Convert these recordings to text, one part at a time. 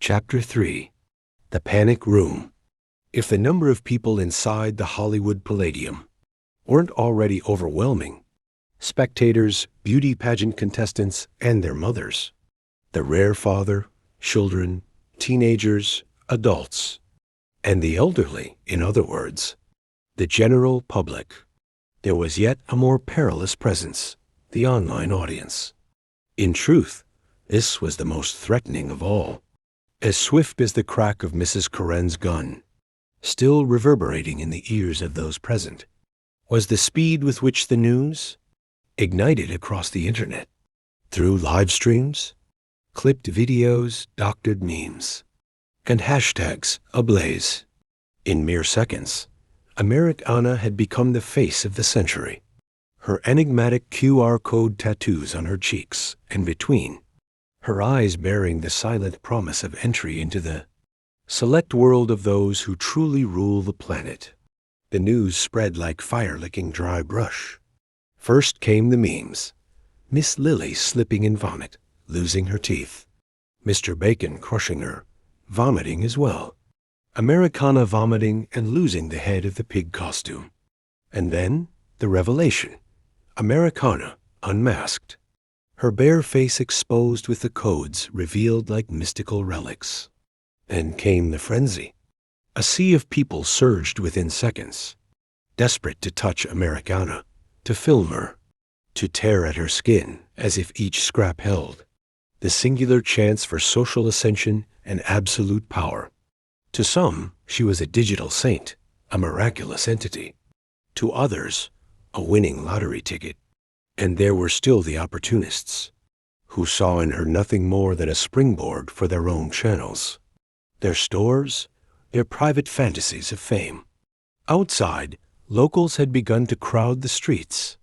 Chapter 3. The Panic Room. If the number of people inside the Hollywood Palladium weren't already overwhelming, spectators, beauty pageant contestants, and their mothers, the rare father, children, teenagers, adults, and the elderly, in other words, the general public, there was yet a more perilous presence, the online audience. In truth, this was the most threatening of all. As swift as the crack of Mrs. Coren's gun, still reverberating in the ears of those present, was the speed with which the news ignited across the internet, through live streams, clipped videos, doctored memes, and hashtags ablaze. In mere seconds, Americana had become the face of the century, her enigmatic QR code tattoos on her cheeks and between, her eyes bearing the silent promise of entry into the select world of those who truly rule the planet. The news spread like fire licking dry brush. First came the memes. Miss Lily slipping in vomit, losing her teeth. Mr. Bacon crushing her, vomiting as well. Americana vomiting and losing the head of the pig costume. And then the revelation. Americana unmasked, her bare face exposed with the codes revealed like mystical relics. Then came the frenzy. A sea of people surged within seconds, desperate to touch Americana, to film her, to tear at her skin as if each scrap held the singular chance for social ascension and absolute power. To some, she was a digital saint, a miraculous entity. To others, a winning lottery ticket. And there were still the opportunists, who saw in her nothing more than a springboard for their own channels, their stores, their private fantasies of fame. Outside, locals had begun to crowd the streets,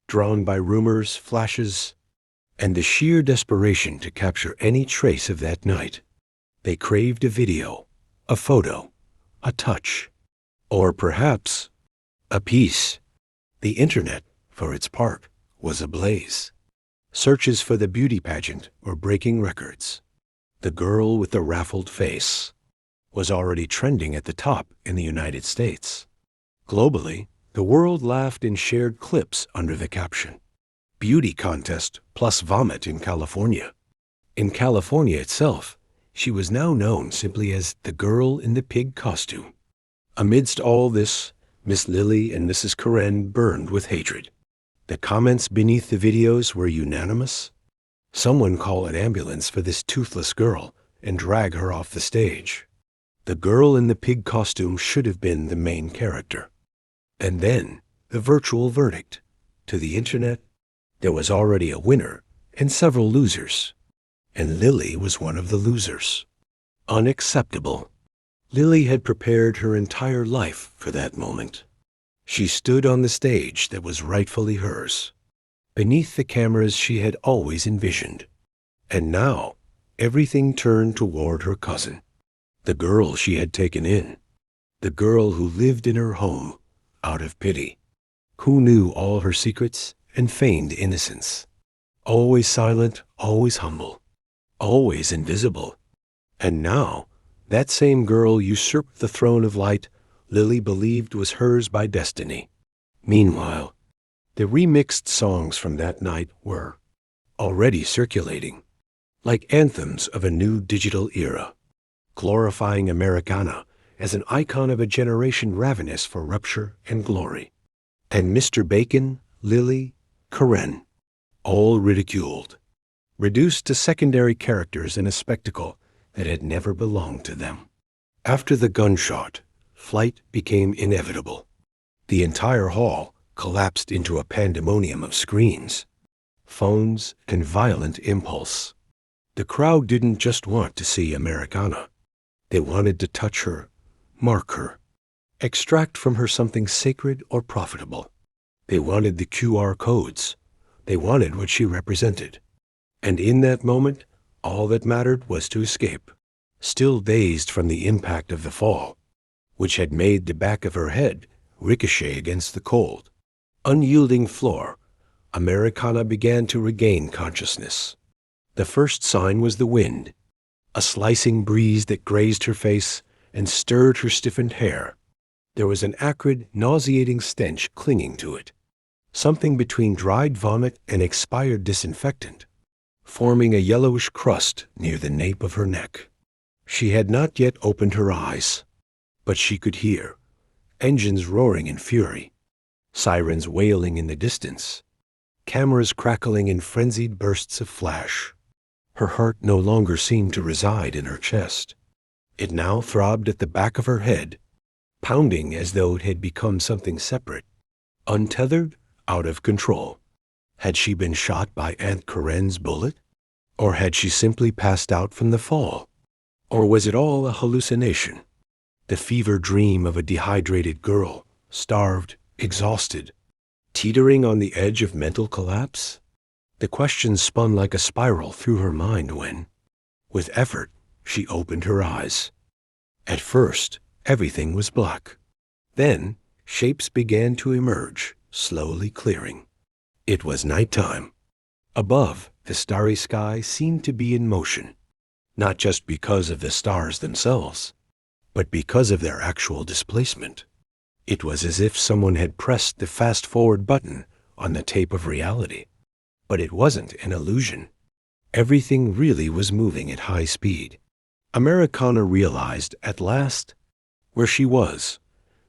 drawn by rumors, flashes, and the sheer desperation to capture any trace of that night. They craved a video, a photo, a touch, or perhaps a piece. The internet, for its part, was ablaze. Searches for the beauty pageant were breaking records. The girl with the raffled face was already trending at the top in the United States. Globally, the world laughed and shared clips under the caption, "Beauty contest plus vomit in California." In California itself, she was now known simply as the girl in the pig costume. Amidst all this, Miss Lily and Mrs. Coren burned with hatred. The comments beneath the videos were unanimous. Someone call an ambulance for this toothless girl and drag her off the stage. The girl in the pig costume should have been the main character. And then, the virtual verdict. To the internet, there was already a winner and several losers. And Lily was one of the losers. Unacceptable. Lily had prepared her entire life for that moment. She stood on the stage that was rightfully hers, beneath the cameras she had always envisioned. And now, everything turned toward her cousin, the girl she had taken in, the girl who lived in her home out of pity, who knew all her secrets and feigned innocence, always silent, always humble, always invisible. And now, that same girl usurped the throne of light Lily believed was hers by destiny. Meanwhile, the remixed songs from that night were already circulating, like anthems of a new digital era, glorifying Americana as an icon of a generation ravenous for rupture and glory. And Mr. Bacon, Lily, Coren, all ridiculed, reduced to secondary characters in a spectacle that had never belonged to them. After the gunshot, flight became inevitable. The entire hall collapsed into a pandemonium of screens, phones, and violent impulse. The crowd didn't just want to see Americana. They wanted to touch her, mark her, extract from her something sacred or profitable. They wanted the QR codes. They wanted what she represented. And in that moment, all that mattered was to escape, still dazed from the impact of the fall, which had made the back of her head ricochet against the cold, unyielding floor. Americana began to regain consciousness. The first sign was the wind, a slicing breeze that grazed her face and stirred her stiffened hair. There was an acrid, nauseating stench clinging to it, something between dried vomit and expired disinfectant, forming a yellowish crust near the nape of her neck. She had not yet opened her eyes, but she could hear engines roaring in fury, sirens wailing in the distance, cameras crackling in frenzied bursts of flash. Her heart no longer seemed to reside in her chest. It now throbbed at the back of her head, pounding as though it had become something separate, untethered, out of control. Had she been shot by Aunt Corinne's bullet? Or had she simply passed out from the fall? Or was it all a hallucination? The fever dream of a dehydrated girl, starved, exhausted, teetering on the edge of mental collapse? The question spun like a spiral through her mind when, with effort, she opened her eyes. At first, everything was black. Then, shapes began to emerge, slowly clearing. It was nighttime. Above, the starry sky seemed to be in motion, not just because of the stars themselves, but because of their actual displacement. It was as if someone had pressed the fast-forward button on the tape of reality. But it wasn't an illusion. Everything really was moving at high speed. Americana realized, at last, where she was,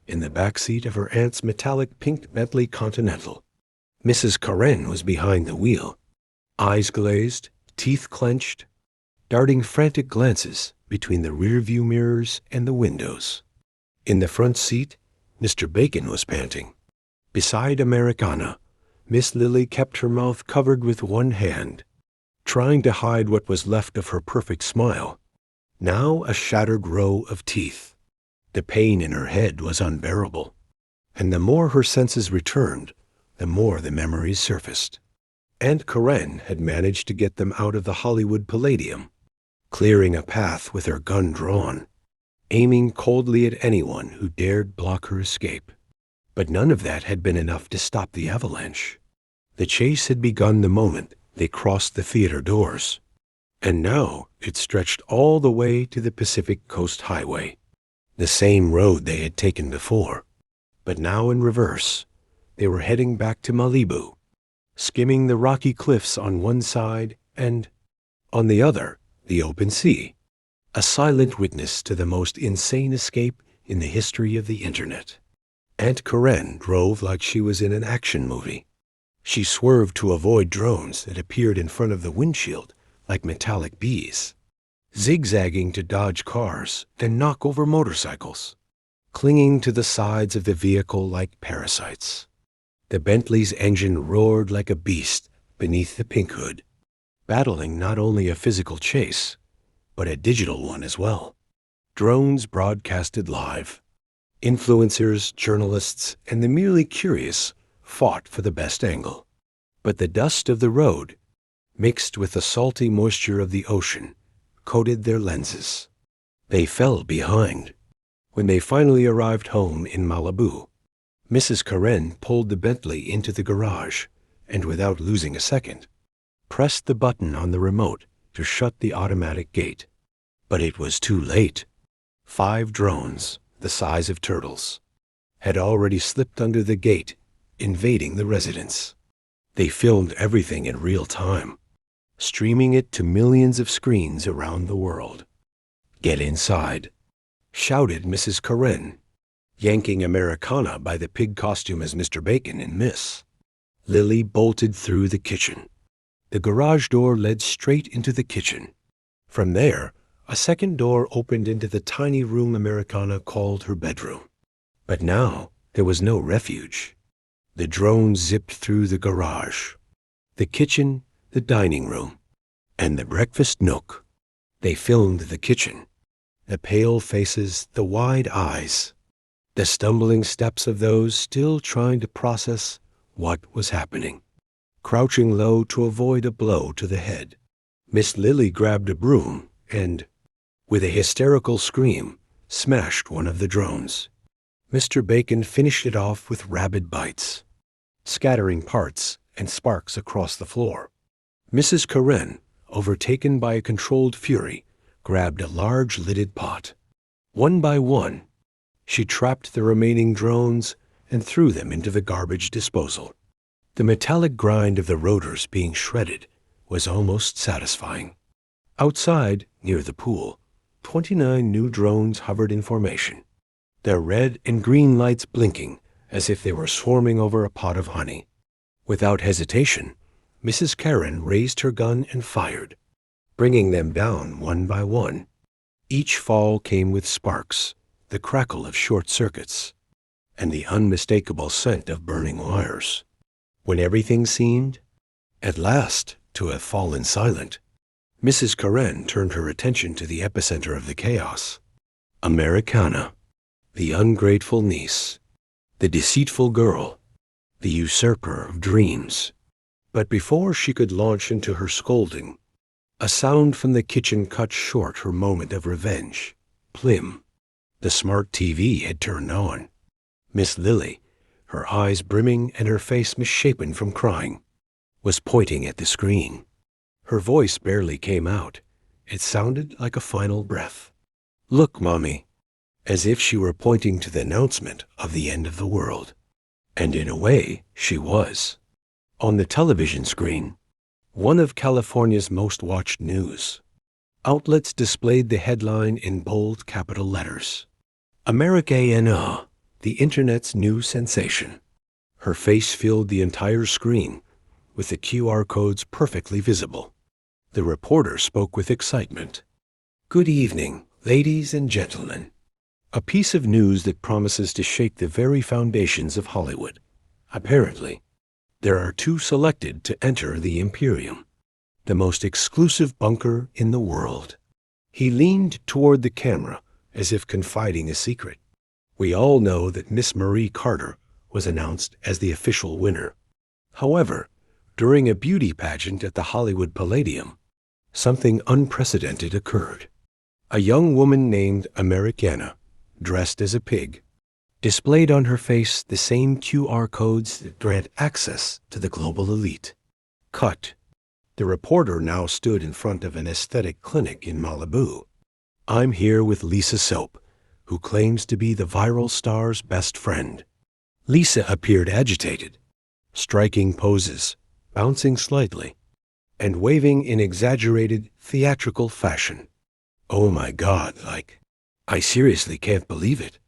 in the backseat of her aunt's metallic pink Bentley Continental. Mrs. Corinne was behind the wheel, eyes glazed, teeth clenched, darting frantic glances between the rear-view mirrors and the windows. In the front seat, Mr. Bacon was panting. Beside Americana, Miss Lily kept her mouth covered with one hand, trying to hide what was left of her perfect smile, now a shattered row of teeth. The pain in her head was unbearable, and the more her senses returned, the more the memories surfaced. Aunt Corinne had managed to get them out of the Hollywood Palladium, clearing a path with her gun drawn, aiming coldly at anyone who dared block her escape. But none of that had been enough to stop the avalanche. The chase had begun the moment they crossed the theater doors, and now it stretched all the way to the Pacific Coast Highway, the same road they had taken before, but now in reverse. They were heading back to Malibu, skimming the rocky cliffs on one side and, on the other, the open sea, a silent witness to the most insane escape in the history of the Internet. Aunt Corinne drove like she was in an action movie. She swerved to avoid drones that appeared in front of the windshield like metallic bees, zigzagging to dodge cars and knock over motorcycles, clinging to the sides of the vehicle like parasites. The Bentley's engine roared like a beast beneath the pink hood, battling not only a physical chase, but a digital one as well. Drones broadcasted live. Influencers, journalists, and the merely curious fought for the best angle. But the dust of the road, mixed with the salty moisture of the ocean, coated their lenses. They fell behind. When they finally arrived home in Malibu, Mrs. Corinne pulled the Bentley into the garage and, without losing a second, pressed the button on the remote to shut the automatic gate. But it was too late. 5 drones, the size of turtles, had already slipped under the gate, invading the residence. They filmed everything in real time, streaming it to millions of screens around the world. "Get inside," shouted Mrs. Corinne, yanking Americana by the pig costume as Mr. Bacon and Miss Lily bolted through the kitchen. The garage door led straight into the kitchen. From there, a second door opened into the tiny room Americana called her bedroom. But now there was no refuge. The drone zipped through the garage, the kitchen, the dining room, and the breakfast nook. They filmed the kitchen, the pale faces, the wide eyes, the stumbling steps of those still trying to process what was happening. Crouching low to avoid a blow to the head, Miss Lily grabbed a broom and, with a hysterical scream, smashed one of the drones. Mr. Bacon finished it off with rabid bites, scattering parts and sparks across the floor. Mrs. Corinne, overtaken by a controlled fury, grabbed a large lidded pot. One by one, she trapped the remaining drones and threw them into the garbage disposal. The metallic grind of the rotors being shredded was almost satisfying. Outside, near the pool, 29 new drones hovered in formation, their red and green lights blinking as if they were swarming over a pot of honey. Without hesitation, Mrs. Karen raised her gun and fired, bringing them down one by one. Each fall came with sparks, the crackle of short circuits, and the unmistakable scent of burning wires. When everything seemed, at last, to have fallen silent, Mrs. Karen turned her attention to the epicenter of the chaos. Americana, the ungrateful niece, the deceitful girl, the usurper of dreams. But before she could launch into her scolding, a sound from the kitchen cut short her moment of revenge. Plim. The smart TV had turned on. Miss Lily, her eyes brimming and her face misshapen from crying, was pointing at the screen. Her voice barely came out. It sounded like a final breath. "Look, Mommy," as if she were pointing to the announcement of the end of the world. And in a way, she was. On the television screen, one of California's most watched news outlets displayed the headline in bold capital letters. Americana, the Internet's new sensation. Her face filled the entire screen, with the QR codes perfectly visible. The reporter spoke with excitement. "Good evening, ladies and gentlemen." A piece of news that promises to shake the very foundations of Hollywood. Apparently, there are two selected to enter the Imperium, the most exclusive bunker in the world. He leaned toward the camera as if confiding a secret. We all know that Miss Marie Carter was announced as the official winner. However, during a beauty pageant at the Hollywood Palladium, something unprecedented occurred. A young woman named Americana, dressed as a pig, displayed on her face the same QR codes that grant access to the global elite. Cut. The reporter now stood in front of an aesthetic clinic in Malibu. "I'm here with Lisa Soap, who claims to be the viral star's best friend." Lisa appeared agitated, striking poses, bouncing slightly, and waving in exaggerated, theatrical fashion. "Oh my God, I seriously can't believe it.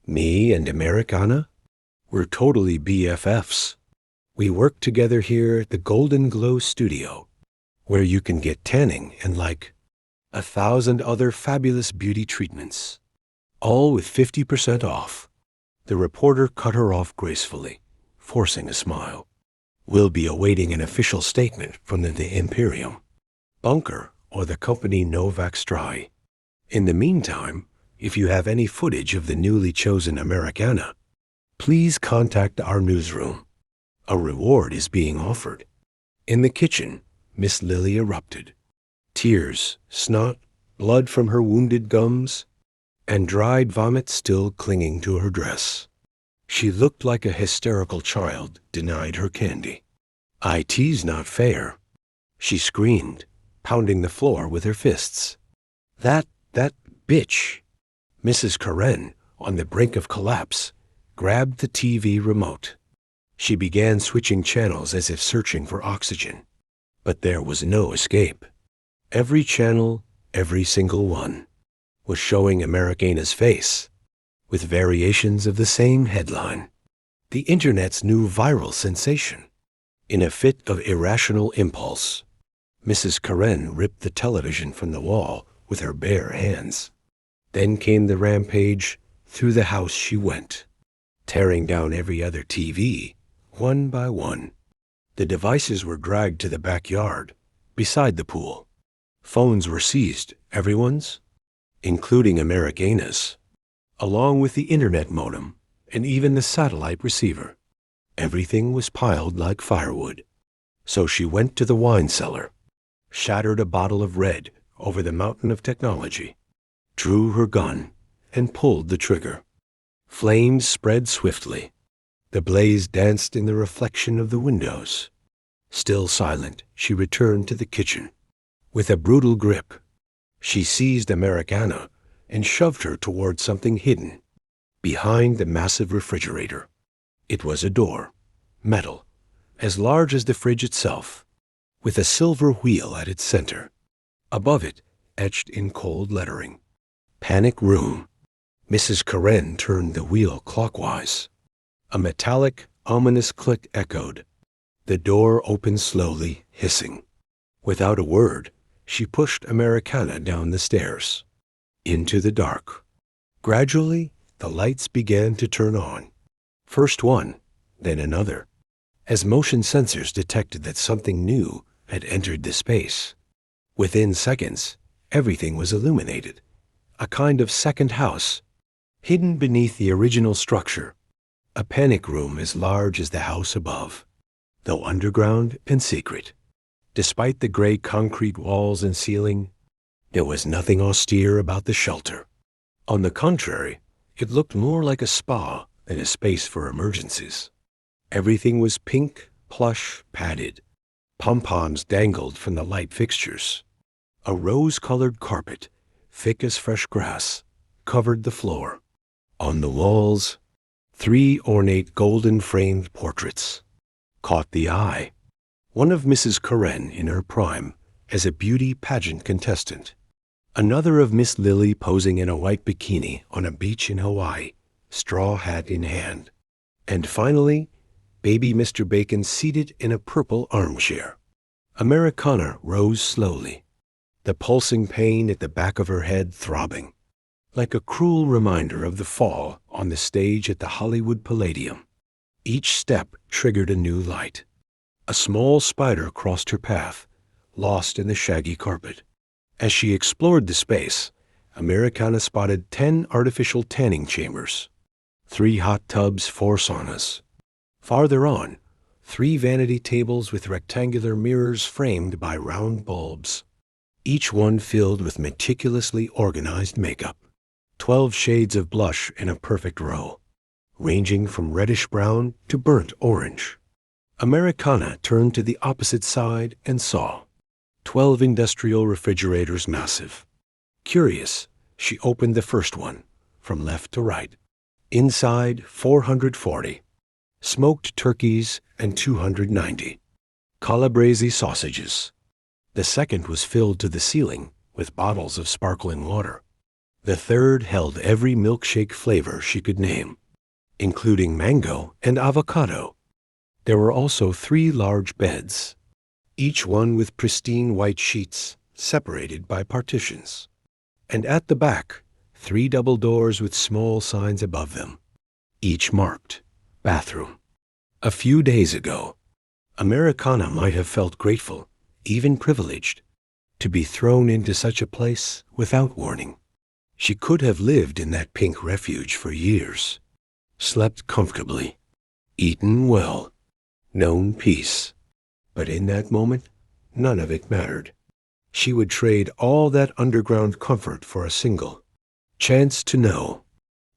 Me and Americana? We're totally BFFs. We work together here at the Golden Glow Studio, where you can get tanning and 1,000 other fabulous beauty treatments, all with 50% off." The reporter cut her off gracefully, forcing a smile. "We'll be awaiting an official statement from the Imperium, Bunker, or the company Novax Stry. In the meantime, if you have any footage of the newly chosen Americana, please contact our newsroom. A reward is being offered." In the kitchen, Miss Lily erupted. Tears, snot, blood from her wounded gums, and dried vomit still clinging to her dress. She looked like a hysterical child denied her candy. "IT's not fair," she screamed, pounding the floor with her fists. That bitch." Mrs. Karen, on the brink of collapse, grabbed the TV remote. She began switching channels as if searching for oxygen. But there was no escape. Every channel, every single one, was showing Americana's face, with variations of the same headline. The Internet's new viral sensation. In a fit of irrational impulse, Mrs. Karen ripped the television from the wall with her bare hands. Then came the rampage. Through the house she went, tearing down every other TV, one by one. The devices were dragged to the backyard, beside the pool. Phones were seized, everyone's, including Americana's, along with the internet modem and even the satellite receiver. Everything was piled like firewood. So she went to the wine cellar, shattered a bottle of red over the mountain of technology, drew her gun, and pulled the trigger. Flames spread swiftly. The blaze danced in the reflection of the windows. Still silent, she returned to the kitchen. With a brutal grip, She seized Americana and shoved her toward something hidden behind the massive refrigerator. It was a door, metal, as large as the fridge itself, with a silver wheel at its center. Above it, etched in cold lettering, Panic Room. Mrs. Karen turned the wheel clockwise. A metallic, ominous click echoed. The door opened slowly, hissing. Without a word, she pushed Americana down the stairs, into the dark. Gradually, the lights began to turn on. First one, then another, as motion sensors detected that something new had entered the space. Within seconds, everything was illuminated, a kind of second house, hidden beneath the original structure, a panic room as large as the house above, though underground and secret. Despite the gray concrete walls and ceiling, there was nothing austere about the shelter. On the contrary, it looked more like a spa than a space for emergencies. Everything was pink, plush, padded. Pom-poms dangled from the light fixtures. A rose-colored carpet, thick as fresh grass, covered the floor. On the walls, 3 ornate golden-framed portraits caught the eye. One of Mrs. Karen in her prime as a beauty pageant contestant. Another of Miss Lily posing in a white bikini on a beach in Hawaii, straw hat in hand. And finally, baby Mr. Bacon seated in a purple armchair. Americana rose slowly, the pulsing pain at the back of her head throbbing, like a cruel reminder of the fall on the stage at the Hollywood Palladium. Each step triggered a new light. A small spider crossed her path, lost in the shaggy carpet. As she explored the space, Americana spotted 10 artificial tanning chambers, 3 hot tubs, 4 saunas. Farther on, 3 vanity tables with rectangular mirrors framed by round bulbs, each one filled with meticulously organized makeup. 12 shades of blush in a perfect row, ranging from reddish-brown to burnt orange. Americana turned to the opposite side and saw 12 industrial refrigerators, massive. Curious, she opened the first one, from left to right. Inside, 440. Smoked turkeys and 290. Calabrese sausages. The second was filled to the ceiling with bottles of sparkling water. The third held every milkshake flavor she could name, including mango and avocado. There were also 3 large beds, each one with pristine white sheets separated by partitions. And at the back, 3 double doors with small signs above them, each marked bathroom. A few days ago, Americana might have felt grateful, even privileged, to be thrown into such a place without warning. She could have lived in that pink refuge for years, slept comfortably, eaten well, known peace. But in that moment, none of it mattered. She would trade all that underground comfort for a single chance to know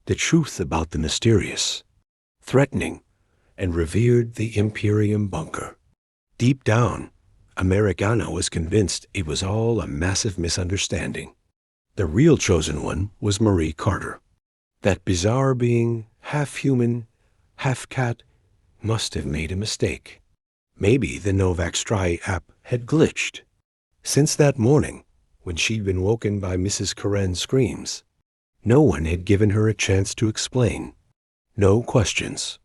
the truth about the mysterious, threatening, and revered the-IMPERIUM bunker. Deep down, Americana was convinced it was all a massive misunderstanding. The real chosen one was Marie Carter. That bizarre being, half human, half cat, must have made a mistake. Maybe the Novak Stry app had glitched. Since that morning, when she'd been woken by Mrs. Karen's screams, no one had given her a chance to explain. No questions,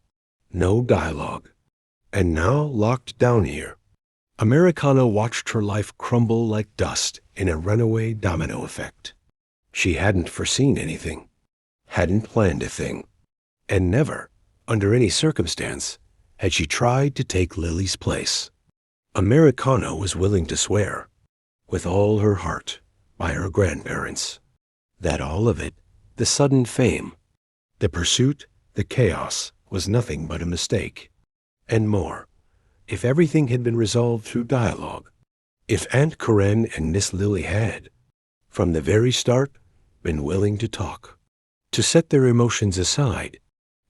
no dialogue. And now, locked down here, Americana watched her life crumble like dust in a runaway domino effect. She hadn't foreseen anything, hadn't planned a thing, and never, under any circumstance, had she tried to take Lily's place. Americana was willing to swear, with all her heart, by her grandparents, that all of it, the sudden fame, the pursuit, the chaos, was nothing but a mistake. And more, if everything had been resolved through dialogue, if Aunt Karen and Miss Lily had, from the very start, been willing to talk, to set their emotions aside,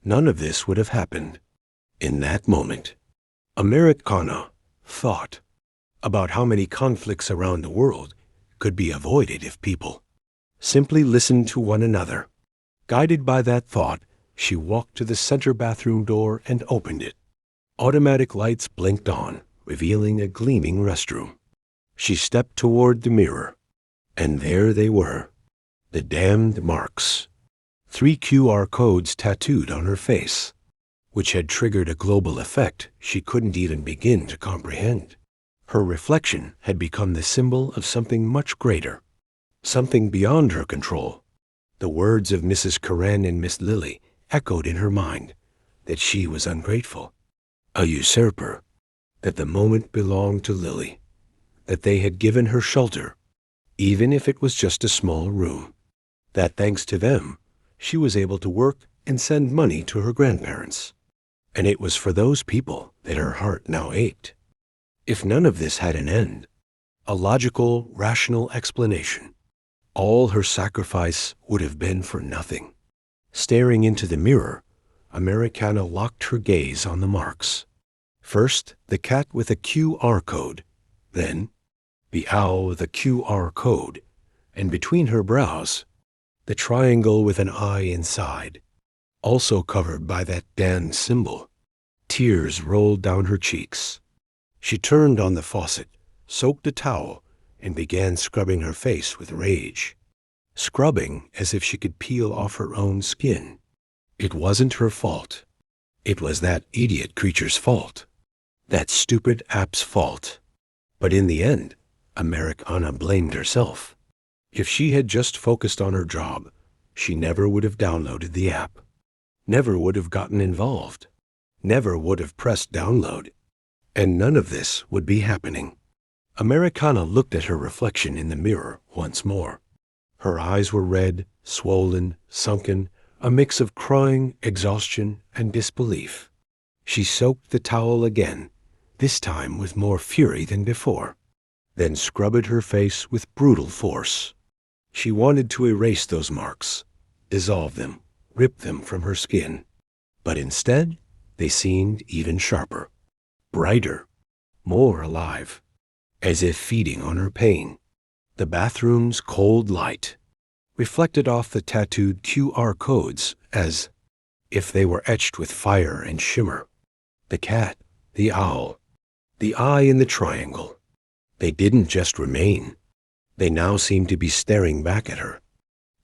none of this would have happened. In that moment, Americana thought about how many conflicts around the world could be avoided if people simply listened to one another. Guided by that thought, she walked to the center bathroom door and opened it. Automatic lights blinked on, revealing a gleaming restroom. She stepped toward the mirror, and there they were, the damned marks. 3 QR codes tattooed on her face, which had triggered a global effect she couldn't even begin to comprehend. Her reflection had become the symbol of something much greater, something beyond her control. The words of Mrs. Karen and Miss Lily echoed in her mind, that she was ungrateful, a usurper, that the moment belonged to Lily, that they had given her shelter, even if it was just a small room, that thanks to them, she was able to work and send money to her grandparents. And it was for those people that her heart now ached. If none of this had an end, a logical, rational explanation, all her sacrifice would have been for nothing. Staring into the mirror, Americana locked her gaze on the marks. First, the cat with a QR code, then the owl with a QR code, and between her brows, the triangle with an eye inside, also covered by that damned symbol. Tears rolled down her cheeks. She turned on the faucet, soaked a towel, and began scrubbing her face with rage. Scrubbing as if she could peel off her own skin. It wasn't her fault. It was that idiot creature's fault. That stupid app's fault. But in the end, Americana blamed herself. If she had just focused on her job, she never would have downloaded the app. Never would have gotten involved. Never would have pressed download. And none of this would be happening. Americana looked at her reflection in the mirror once more. Her eyes were red, swollen, sunken, a mix of crying, exhaustion, and disbelief. She soaked the towel again, this time with more fury than before, then scrubbed her face with brutal force. She wanted to erase those marks, dissolve them, rip them from her skin. But instead, they seemed even sharper, brighter, more alive, as if feeding on her pain. The bathroom's cold light reflected off the tattooed QR codes as if they were etched with fire and shimmer. The cat, the owl, the eye in the triangle. They didn't just remain. They now seemed to be staring back at her.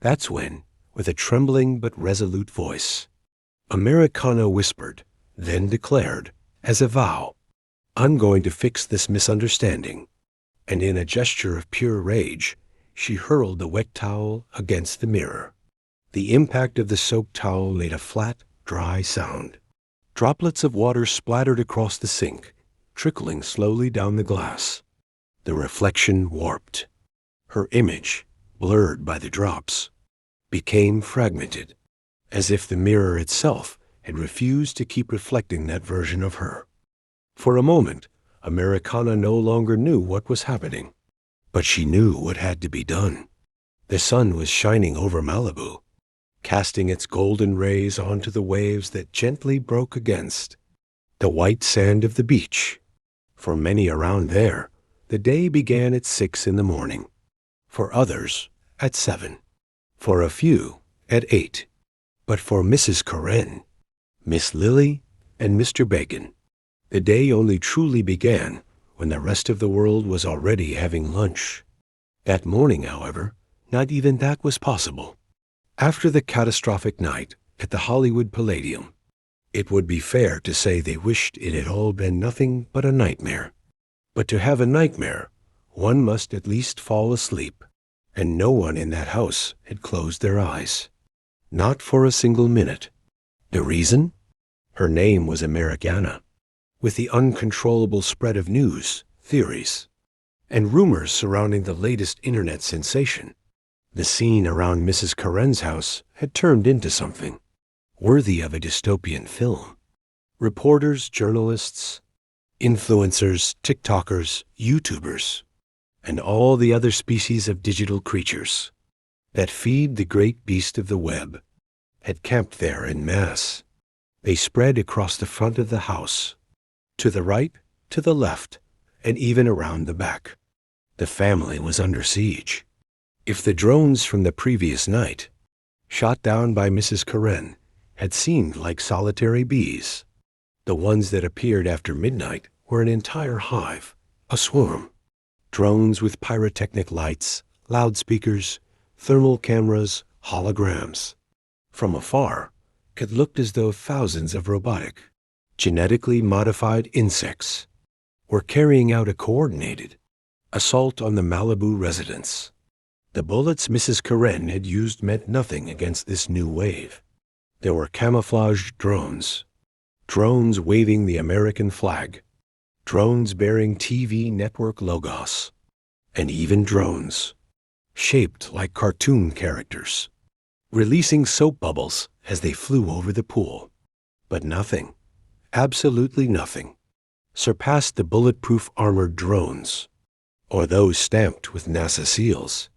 That's when, with a trembling but resolute voice, Americana whispered, then declared, as a vow, "I'm going to fix this misunderstanding." And in a gesture of pure rage, she hurled the wet towel against the mirror. The impact of the soaked towel made a flat, dry sound. Droplets of water splattered across the sink, trickling slowly down the glass. The reflection warped. Her image, blurred by the drops, became fragmented, as if the mirror itself had refused to keep reflecting that version of her. For a moment, Americana no longer knew what was happening, but she knew what had to be done. The sun was shining over Malibu, casting its golden rays onto the waves that gently broke against the white sand of the beach. For many around there, the day began at 6 in the morning. For others, at 7. For a few, at 8. But for Mrs. Karen, Miss Lily, and Mr. Bacon, the day only truly began when the rest of the world was already having lunch. That morning, however, not even that was possible. After the catastrophic night at the Hollywood Palladium, it would be fair to say they wished it had all been nothing but a nightmare. But to have a nightmare, one must at least fall asleep, and no one in that house had closed their eyes. Not for a single minute. The reason? Her name was Americana. With the uncontrollable spread of news, theories, and rumors surrounding the latest internet sensation, the scene around Mrs. Karen's house had turned into something worthy of a dystopian film. Reporters, journalists, influencers, TikTokers, YouTubers, and all the other species of digital creatures that feed the great beast of the web had camped there en masse. They spread across the front of the house, to the right, to the left, and even around the back. The family was under siege. If the drones from the previous night, shot down by Mrs. Karen, had seemed like solitary bees, the ones that appeared after midnight were an entire hive, a swarm. Drones with pyrotechnic lights, loudspeakers, thermal cameras, holograms. From afar, it looked as though thousands of robotic, genetically modified insects were carrying out a coordinated assault on the Malibu residence. The bullets Mrs. Karen had used meant nothing against this new wave. There were camouflaged drones, drones waving the American flag, drones bearing TV network logos, and even drones shaped like cartoon characters, releasing soap bubbles as they flew over the pool. But nothing, absolutely nothing, surpassed the bulletproof armored drones, or those stamped with NASA seals.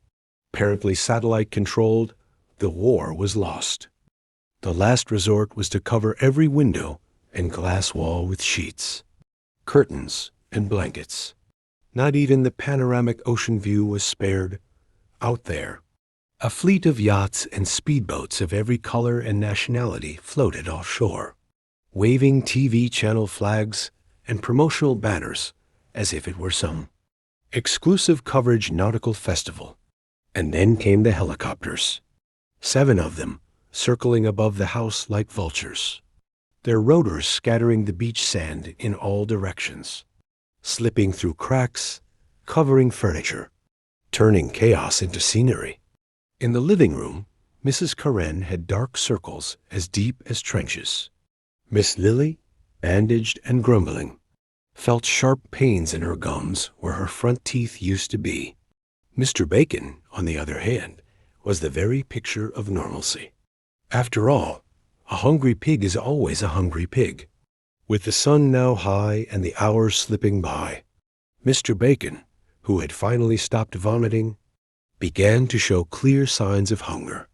Apparently satellite-controlled, the war was lost. The last resort was to cover every window and glass wall with sheets, curtains, and blankets. Not even the panoramic ocean view was spared. Out there, a fleet of yachts and speedboats of every color and nationality floated offshore, waving TV channel flags and promotional banners as if it were some exclusive coverage nautical festival. And then came the helicopters, 7 of them circling above the house like vultures, their rotors scattering the beach sand in all directions, slipping through cracks, covering furniture, turning chaos into scenery. In the living room, Mrs. Karen had dark circles as deep as trenches. Miss Lily, bandaged and grumbling, felt sharp pains in her gums where her front teeth used to be. Mr. Bacon, on the other hand, was the very picture of normalcy. After all, a hungry pig is always a hungry pig. With the sun now high and the hours slipping by, Mr. Bacon, who had finally stopped vomiting, began to show clear signs of hunger.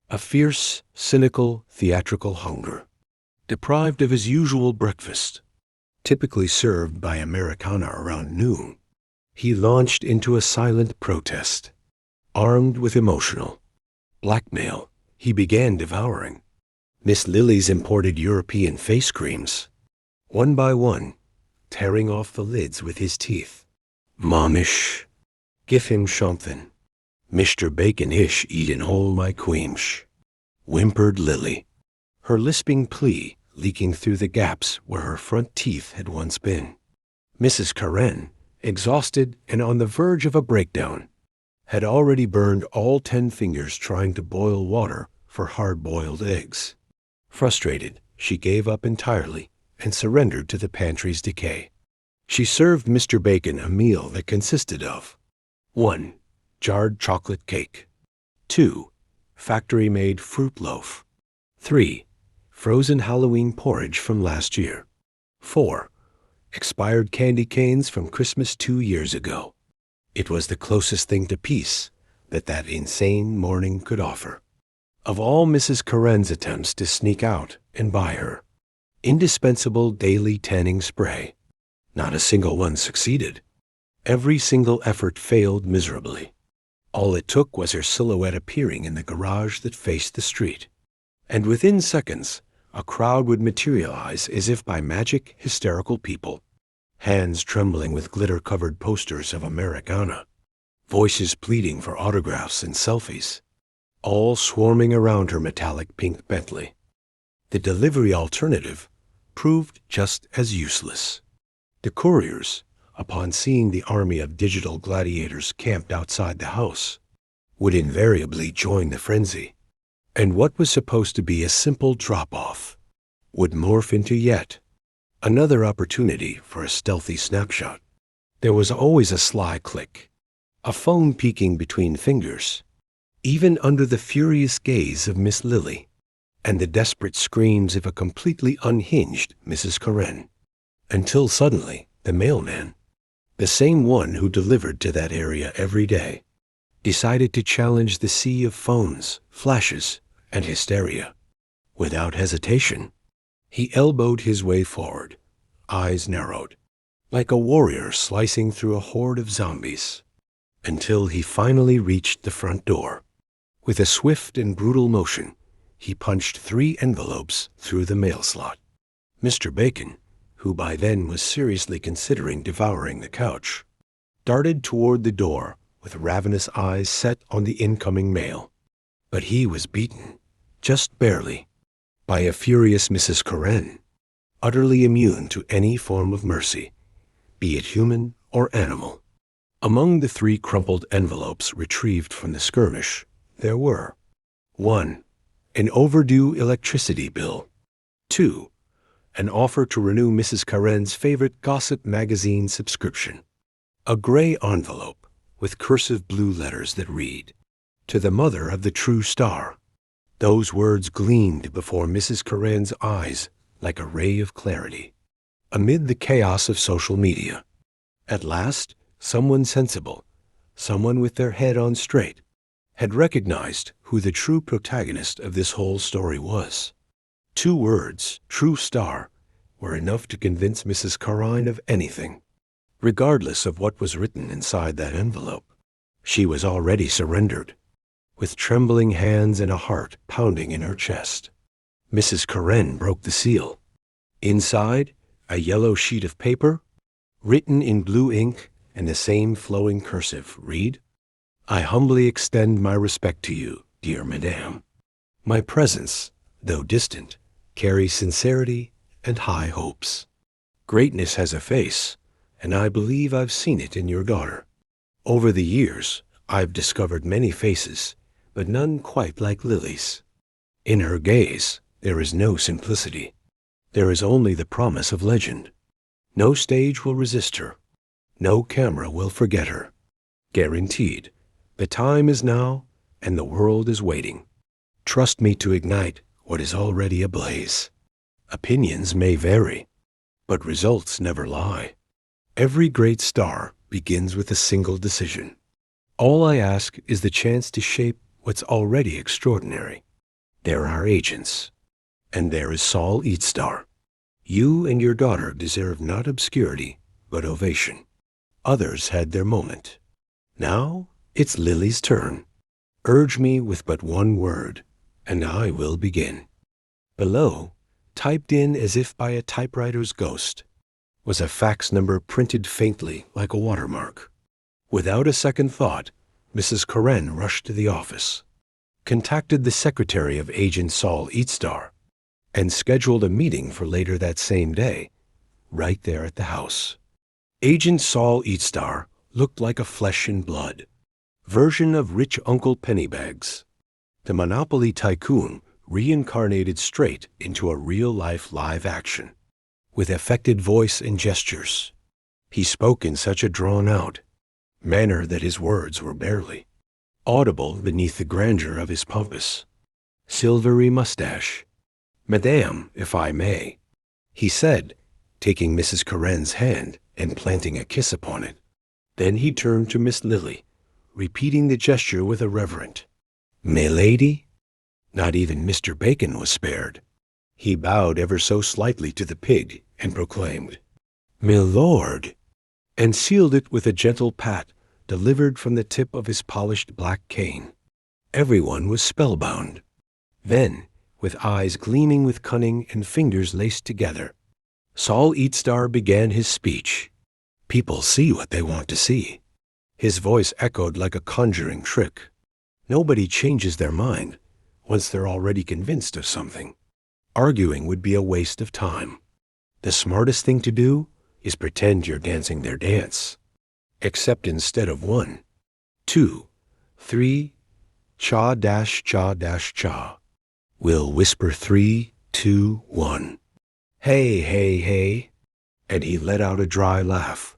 A fierce, cynical, theatrical hunger. Deprived of his usual breakfast, typically served by Americana around noon, he launched into a silent protest. Armed with emotional blackmail, he began devouring Miss Lily's imported European face creams, one by one, tearing off the lids with his teeth. "Momish, give him something. Mr. Bacon-ish eatin' all my queams," whimpered Lily, her lisping plea leaking through the gaps where her front teeth had once been. Mrs. Karen, exhausted and on the verge of a breakdown, had already burned all 10 fingers trying to boil water for hard-boiled eggs. Frustrated, she gave up entirely and surrendered to the pantry's decay. She served Mr. Bacon a meal that consisted of 1. Jarred chocolate cake, 2. Factory-made fruit loaf, 3. Frozen Halloween porridge from last year, 4. Expired candy canes from Christmas 2 years ago. It was the closest thing to peace that insane morning could offer. Of all Mrs. Karen's attempts to sneak out and buy her indispensable daily tanning spray, not a single one succeeded. Every single effort failed miserably. All it took was her silhouette appearing in the garage that faced the street, and within seconds, a crowd would materialize as if by magic. Hysterical people, hands trembling with glitter-covered posters of Americana, voices pleading for autographs and selfies, all swarming around her metallic pink Bentley. The delivery alternative proved just as useless. The couriers, upon seeing the army of digital gladiators camped outside the house, would invariably join the frenzy, and what was supposed to be a simple drop-off would morph into yet another opportunity for a stealthy snapshot. There was always a sly click, a phone peeking between fingers, even under the furious gaze of Miss Lily and the desperate screams of a completely unhinged Mrs. Karen, until suddenly the mailman, the same one who delivered to that area every day, decided to challenge the sea of phones, flashes, and hysteria. Without hesitation, he elbowed his way forward, eyes narrowed, like a warrior slicing through a horde of zombies. until he finally reached the front door. With a swift and brutal motion, he punched 3 envelopes through the mail slot. Mr. Bacon, who by then was seriously considering devouring the couch, darted toward the door with ravenous eyes set on the incoming mail. But he was beaten, just barely, by a furious Mrs. Karen, utterly immune to any form of mercy, be it human or animal. Among the 3 crumpled envelopes retrieved from the skirmish, there were 1. An overdue electricity bill. 2. An offer to renew Mrs. Karen's favorite gossip magazine subscription. A gray envelope with cursive blue letters that read, "To the mother of the true star." Those words gleamed before Mrs. Karen's eyes like a ray of clarity. Amid the chaos of social media, at last, someone sensible, someone with their head on straight, had recognized who the true protagonist of this whole story was. 2 words, true star, were enough to convince Mrs. Karen of anything. Regardless of what was written inside that envelope, she was already surrendered, with trembling hands and a heart pounding in her chest. Mrs. Karen broke the seal. Inside, a yellow sheet of paper, written in blue ink and the same flowing cursive, read, "I humbly extend my respect to you, dear Madame. My presence, though distant, carries sincerity and high hopes. Greatness has a face, and I believe I've seen it in your daughter. Over the years, I've discovered many faces, but none quite like Lily's. In her gaze, there is no simplicity. There is only the promise of legend. No stage will resist her. No camera will forget her. Guaranteed. The time is now, and the world is waiting. Trust me to ignite what is already ablaze. Opinions may vary, but results never lie. Every great star begins with a single decision. All I ask is the chance to shape what's already extraordinary. There are agents, and there is Saul Eatstar. You and your daughter deserve not obscurity, but ovation. Others had their moment. Now it's Lily's turn. Urge me with but one word, and I will begin." Below, typed in as if by a typewriter's ghost, was a fax number printed faintly like a watermark. Without a second thought, Mrs. Karen rushed to the office, contacted the secretary of Agent Saul Eatstar, and scheduled a meeting for later that same day, right there at the house. Agent Saul Eatstar looked like a flesh and blood version of rich Uncle Pennybags, the Monopoly tycoon reincarnated straight into a real-life live action, with affected voice and gestures. He spoke in such a drawn-out manner that his words were barely audible beneath the grandeur of his pompous, silvery mustache. "Madame, if I may," he said, taking Mrs. Karen's hand and planting a kiss upon it. Then he turned to Miss Lily, repeating the gesture with a reverent, "Milady?" Not even Mr. Bacon was spared. He bowed ever so slightly to the pig and proclaimed, "Milord," and sealed it with a gentle pat delivered from the tip of his polished black cane. Everyone was spellbound. Then, with eyes gleaming with cunning and fingers laced together, Saul Eatstar began his speech. People see what they want to see. His voice echoed like a conjuring trick. Nobody changes their mind once they're already convinced of something. Arguing would be a waste of time. The smartest thing to do is pretend you're dancing their dance. Except instead of 1, 2, 3, cha-cha-cha, we'll whisper 3, 2, 1. Hey, hey, hey. And he let out a dry laugh.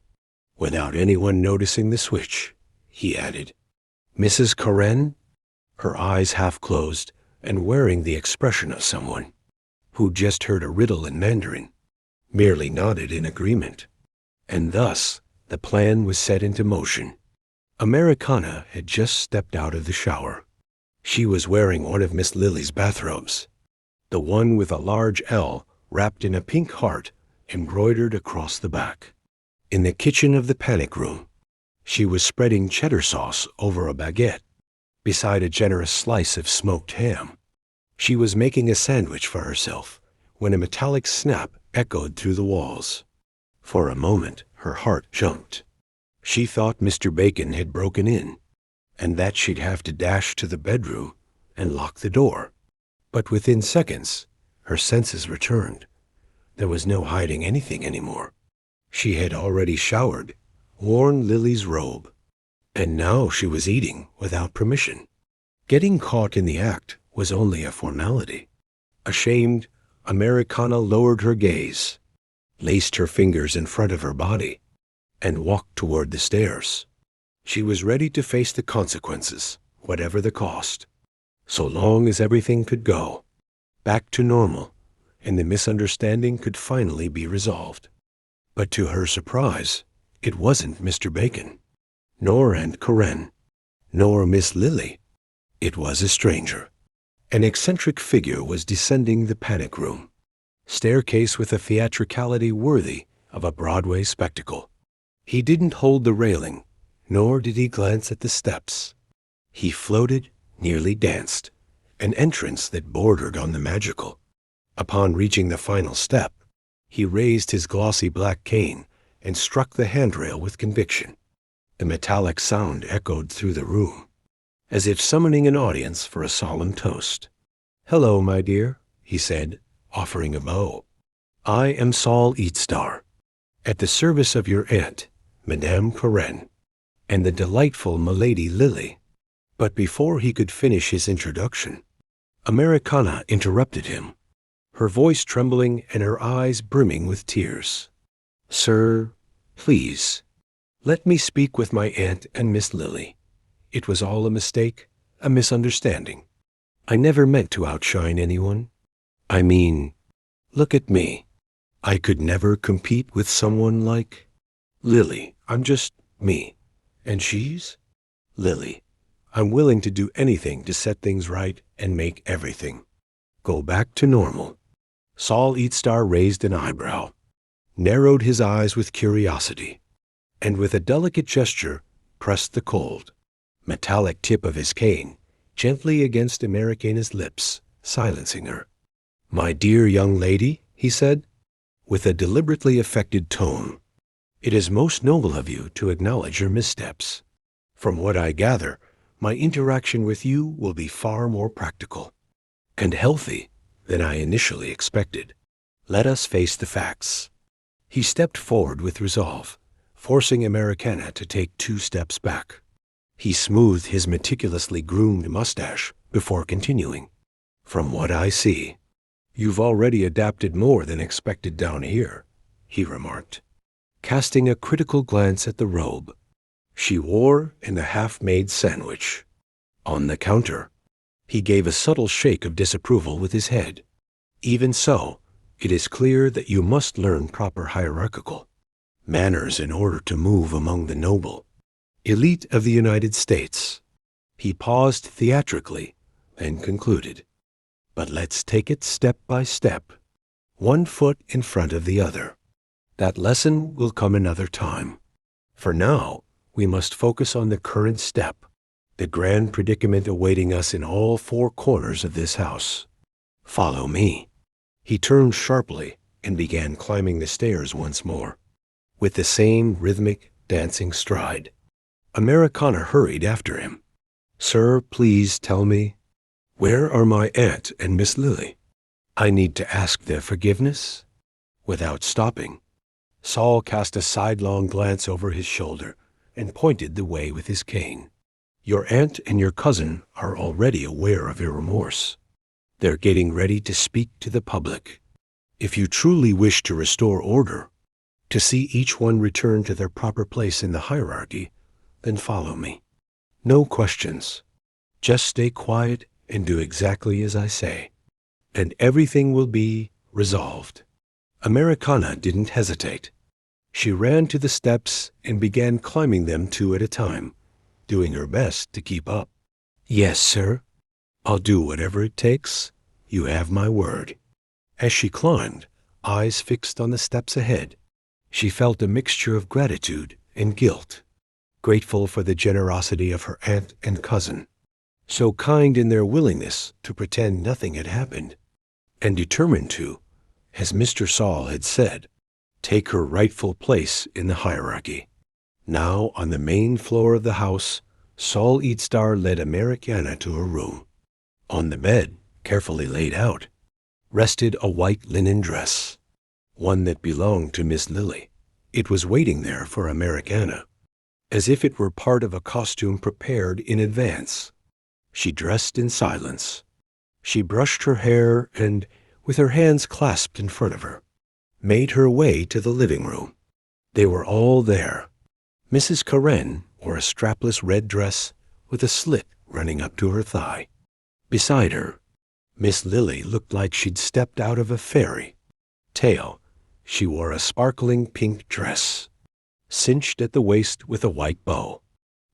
Without anyone noticing the switch, he added, "Mrs. Karen?" Her eyes half closed and wearing the expression of someone who just heard a riddle in Mandarin, merely nodded in agreement. And thus the plan was set into motion. Americana had just stepped out of the shower. She was wearing one of Miss Lily's bathrobes, the one with a large L wrapped in a pink heart embroidered across the back. In the kitchen of the panic room, She was spreading cheddar sauce over a baguette, beside a generous slice of smoked ham. She was making a sandwich for herself when a metallic snap echoed through the walls. For a moment, her heart jumped. She thought Mr. Bacon had broken in, and that she'd have to dash to the bedroom and lock the door. But within seconds, her senses returned. There was no hiding anything anymore. She had already showered, worn Lily's robe, and now she was eating without permission. Getting caught in the act was only a formality. Ashamed, Americana lowered her gaze, laced her fingers in front of her body, and walked toward the stairs. She was ready to face the consequences, whatever the cost, so long as everything could go back to normal and the misunderstanding could finally be resolved. But to her surprise, it wasn't Mr. Bacon, nor Aunt Corinne, nor Miss Lily. It was a stranger. An eccentric figure was descending the panic room, staircase with a theatricality worthy of a Broadway spectacle. He didn't hold the railing, nor did he glance at the steps. He floated, nearly danced, an entrance that bordered on the magical. Upon reaching the final step, he raised his glossy black cane and struck the handrail with conviction. The metallic sound echoed through the room, as if summoning an audience for a solemn toast. "Hello, my dear," he said, offering a bow. "I am Saul Eatstar, at the service of your aunt, Madame Corinne, and the delightful Milady Lily." But before he could finish his introduction, Americana interrupted him, her voice trembling and her eyes brimming with tears. "Sir, please, let me speak with my aunt and Miss Lily. It was all a mistake, a misunderstanding. I never meant to outshine anyone. I mean, look at me. I could never compete with someone like Lily. I'm just me. And she's Lily. I'm willing to do anything to set things right and make everything go back to normal." Saul Eatstar raised an eyebrow, narrowed his eyes with curiosity, and with a delicate gesture pressed the cold, metallic tip of his cane gently against Americana's lips, silencing her. "My dear young lady," he said, with a deliberately affected tone, "it is most noble of you to acknowledge your missteps. From what I gather, my interaction with you will be far more practical and healthy than I initially expected. Let us face the facts." He stepped forward with resolve, forcing Americana to take 2 steps back. He smoothed his meticulously groomed mustache before continuing. "From what I see, you've already adapted more than expected down here," he remarked, casting a critical glance at the robe she wore and the half-made sandwich on the counter. He gave a subtle shake of disapproval with his head. "Even so, it is clear that you must learn proper hierarchical manners in order to move among the noble elite of the United States." He paused theatrically and concluded, "But let's take it step by step, one foot in front of the other. That lesson will come another time. For now, we must focus on the current step, the grand predicament awaiting us in all 4 corners of this house. Follow me." He turned sharply and began climbing the stairs once more, with the same rhythmic, dancing stride. Americana hurried after him. "Sir, please tell me, where are my aunt and Miss Lily? I need to ask their forgiveness." Without stopping, Saul cast a sidelong glance over his shoulder and pointed the way with his cane. "Your aunt and your cousin are already aware of your remorse. They're getting ready to speak to the public. If you truly wish to restore order, to see each one return to their proper place in the hierarchy, then follow me. No questions. Just stay quiet and do exactly as I say, and everything will be resolved." Americana didn't hesitate. She ran to the steps and began climbing them 2 at a time, doing her best to keep up. "Yes, sir. I'll do whatever it takes. You have my word." As she climbed, eyes fixed on the steps ahead, she felt a mixture of gratitude and guilt. grateful for the generosity of her aunt and cousin, so kind in their willingness to pretend nothing had happened, and determined to, as Mr. Saul had said, take her rightful place in the hierarchy. Now, on the main floor of the house, Saul Eatstar led Americana to her room. On the bed, carefully laid out, rested a white linen dress, one that belonged to Miss Lily. It was waiting there for Americana, as if it were part of a costume prepared in advance. She dressed in silence. She brushed her hair and, with her hands clasped in front of her, made her way to the living room. They were all there. Mrs. Karen wore a strapless red dress with a slit running up to her thigh. Beside her, Miss Lily looked like she'd stepped out of a fairy tale. She wore a sparkling pink dress, cinched at the waist with a white bow.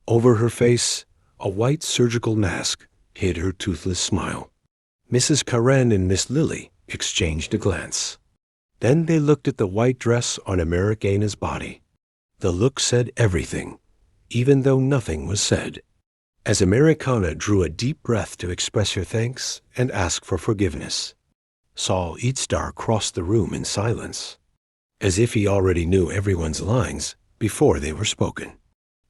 Over her face, a white surgical mask hid her toothless smile. Mrs. Karen and Miss Lily exchanged a glance. Then they looked at the white dress on Americana's body. The look said everything, even though nothing was said. As Americana drew a deep breath to express her thanks and ask for forgiveness, Saul Eatstar crossed the room in silence, as if he already knew everyone's lines before they were spoken.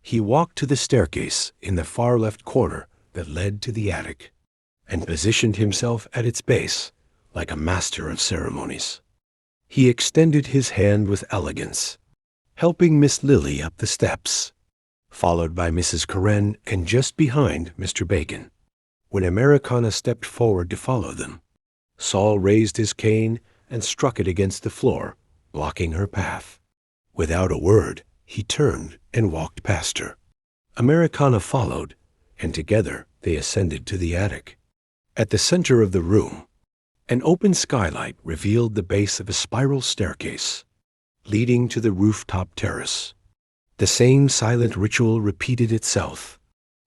He walked to the staircase in the far left corner that led to the attic, and positioned himself at its base like a master of ceremonies. He extended his hand with elegance, helping Miss Lily up the steps, followed by Mrs. Karen and just behind Mr. Bacon. When Americana stepped forward to follow them, Saul raised his cane and struck it against the floor, blocking her path. Without a word, he turned and walked past her. Americana followed, and together they ascended to the attic. At the center of the room, an open skylight revealed the base of a spiral staircase leading to the rooftop terrace. The same silent ritual repeated itself.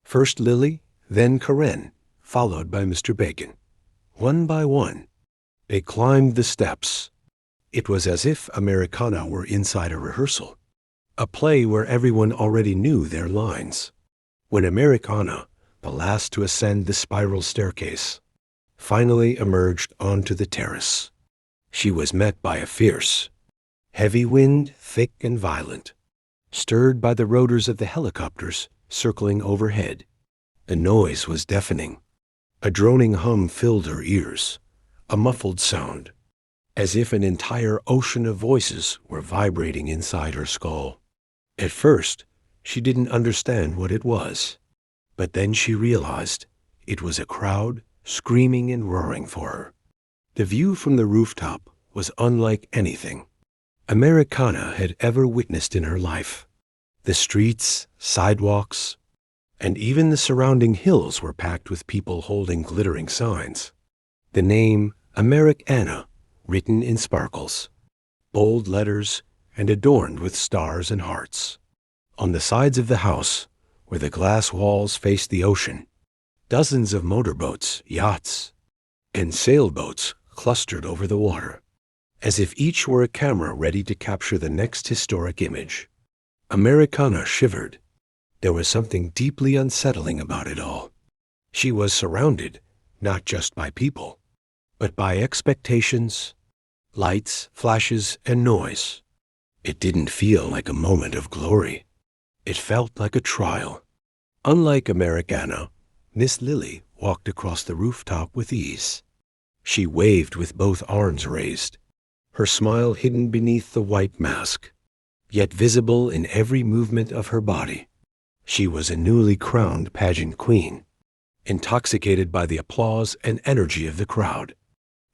First Lily, then Karen, followed by Mr. Bacon. One by one, they climbed the steps. It was as if Americana were inside a rehearsal, a play where everyone already knew their lines. When Americana, the last to ascend the spiral staircase, finally emerged onto the terrace, she was met by a fierce, heavy wind, thick and violent, stirred by the rotors of the helicopters circling overhead. The noise was deafening. A droning hum filled her ears, a muffled sound, as if an entire ocean of voices were vibrating inside her skull. At first, she didn't understand what it was, but then she realized it was a crowd screaming and roaring for her. The view from the rooftop was unlike anything Americana had ever witnessed in her life. The streets, sidewalks, and even the surrounding hills were packed with people holding glittering signs. The name Americana written in sparkles, bold letters, and adorned with stars and hearts. On the sides of the house, where the glass walls faced the ocean, dozens of motorboats, yachts, and sailboats clustered over the water, as if each were a camera ready to capture the next historic image. Americana shivered. There was something deeply unsettling about it all. She was surrounded not just by people, but by expectations, lights, flashes, and noise. It didn't feel like a moment of glory. It felt like a trial. Unlike Americana, Miss Lily walked across the rooftop with ease. She waved with both arms raised, her smile hidden beneath the white mask, yet visible in every movement of her body. She was a newly crowned pageant queen, intoxicated by the applause and energy of the crowd.